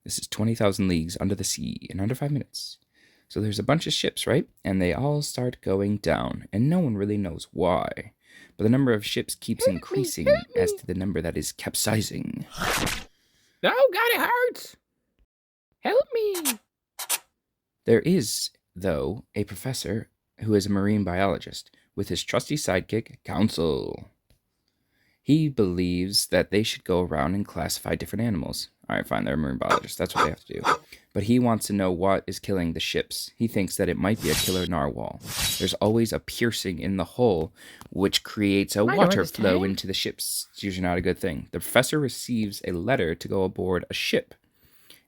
This is 20,000 leagues under the sea in under 5 minutes. So there's a bunch of ships, right? And they all start going down, and no one really knows why. But the number of ships keeps increasing as to the number that is capsizing. Oh, God, it hurts. Help me. There is, though, a professor who is a marine biologist with his trusty sidekick, Council. He believes that they should go around and classify different animals. All right, fine, they're a marine biologist. That's what they have to do. But he wants to know what is killing the ships. He thinks that it might be a killer narwhal. There's always a piercing in the hull, which creates a water flow into the ships. It's usually not a good thing. The professor receives a letter to go aboard a ship.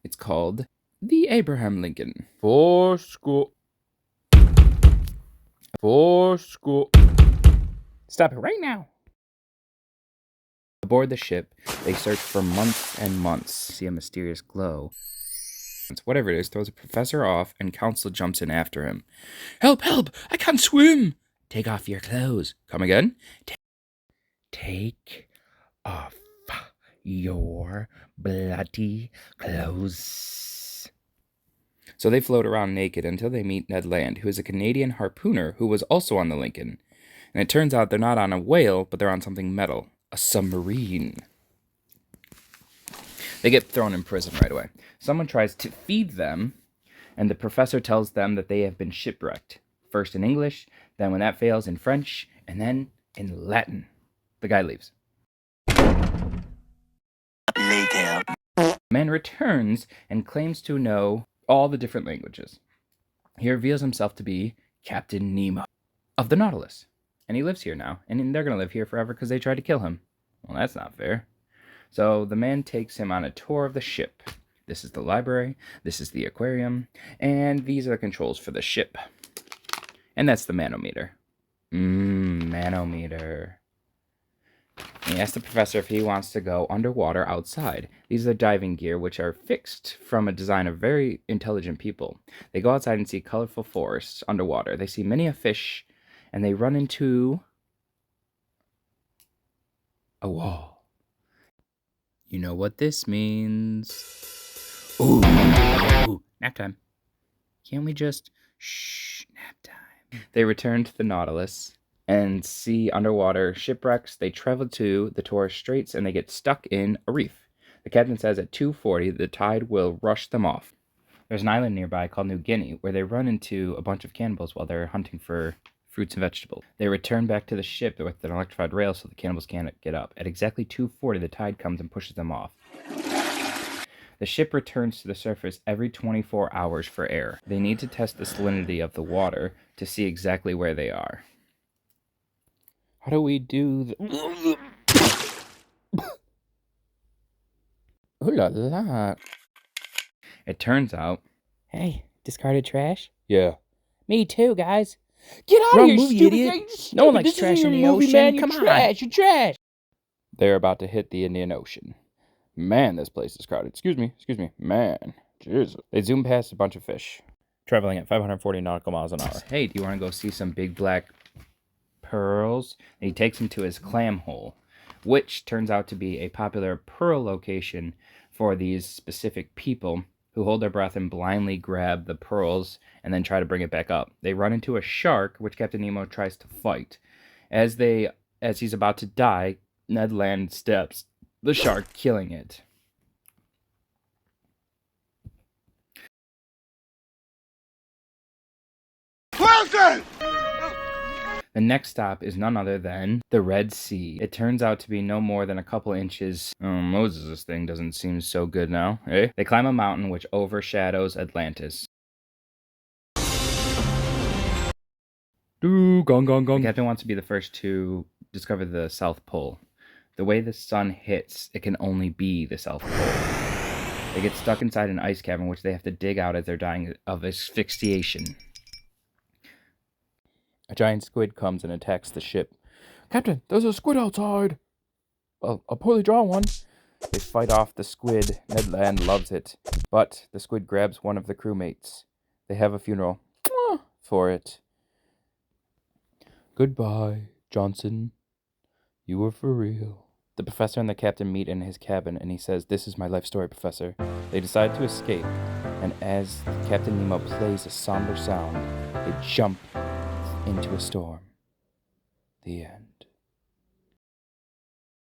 It's called the Abraham Lincoln. For school. For school. Stop it right now. Aboard the ship, they search for months and months. See a mysterious glow. Whatever it is, throws the professor off, and Council jumps in after him. Help, help! I can't swim! Take off your clothes. Come again? Take off your bloody clothes. So they float around naked until they meet Ned Land, who is a Canadian harpooner who was also on the Lincoln. And it turns out they're not on a whale, but they're on something metal. A submarine. They get thrown in prison right away. Someone tries to feed them, and the professor tells them that they have been shipwrecked. First in English, then when that fails in French, and then in Latin. The guy leaves. Later. The man returns and claims to know all the different languages. He reveals himself to be Captain Nemo of the Nautilus. And he lives here now, and they're going to live here forever because they tried to kill him. Well, that's not fair. So the man takes him on a tour of the ship. This is the library, this is the aquarium, and these are the controls for the ship. And that's the manometer. Manometer. He asks the professor if he wants to go underwater outside. These are the diving gear, which are fixed from a design of very intelligent people. They go outside and see colorful forests underwater. They see many a fish, and they run into a wall. You know what this means. Ooh, nap time. Can't we just... Shh, nap time. They return to the Nautilus and see underwater shipwrecks. They travel to the Torres Straits and they get stuck in a reef. The captain says at 2:40 the tide will rush them off. There's an island nearby called New Guinea where they run into a bunch of cannibals while they're hunting for fruits and vegetables. They return back to the ship with an electrified rail so the cannibals can't get up. At exactly 2:40 the tide comes and pushes them off. The ship returns to the surface every 24 hours for air. They need to test the salinity of the water to see exactly where they are. How do we do the... Ooh la la. It turns out... Hey, discarded trash? Yeah. Me too, guys. Get out of here, movie, stupid idiot. stupid. No one likes This trash isn't in your the movie, ocean. Man. Come You're on. trash. You're trash. They're about to hit the Indian Ocean. Man, this place is crowded. Excuse me. Man, Jesus. They zoom past a bunch of fish, Traveling at 540 nautical miles an hour. Hey, do you want to go see some big black pearls? And he takes them to his clam hole, which turns out to be a popular pearl location for these specific people who hold their breath and blindly grab the pearls and then try to bring it back up. They run into a shark, which Captain Nemo tries to fight. As he's about to die, Ned Land steps the shark, killing it. Wilson! The next stop is none other than the Red Sea. It turns out to be no more than a couple inches. Oh, Moses, this thing doesn't seem so good now, eh? They climb a mountain which overshadows Atlantis. Gong, gong, gong. The captain wants to be the first to discover the South Pole. The way the sun hits, it can only be the South Pole. They get stuck inside an ice cavern, which they have to dig out as they're dying of asphyxiation. A giant squid comes and attacks the ship. Captain, there's a squid outside. A poorly drawn one. They fight off the squid. Ned Land loves it. But the squid grabs one of the crewmates. They have a funeral for it. Goodbye, Johnson. You were for real. The professor and the captain meet in his cabin, and he says, "This is my life story, Professor." They decide to escape, and as Captain Nemo plays a somber sound, they jump into a storm. The end.